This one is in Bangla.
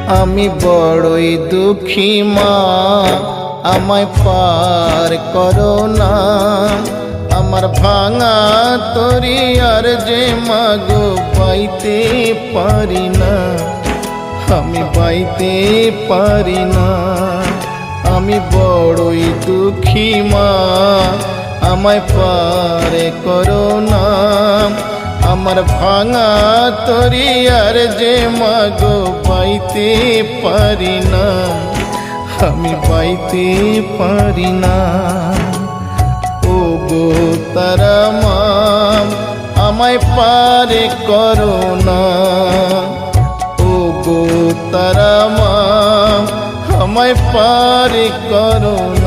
আমি বড়ই দুঃখী মা, আমায় পার করো না। আমার ভাঙা তরি আর যে মাগো পাইতে পারি না, আমি পাইতে পারি না। আমি বড়ই দুঃখী মা, আমায় পার করো না। আমার ভাঙা তরি আর যে মাগো পাইতে পারি না, আমি পাইতে পারি না। ও গো তারা মা, আমায় পার করো না। ও গো তারা মা, আমায় পার করো না।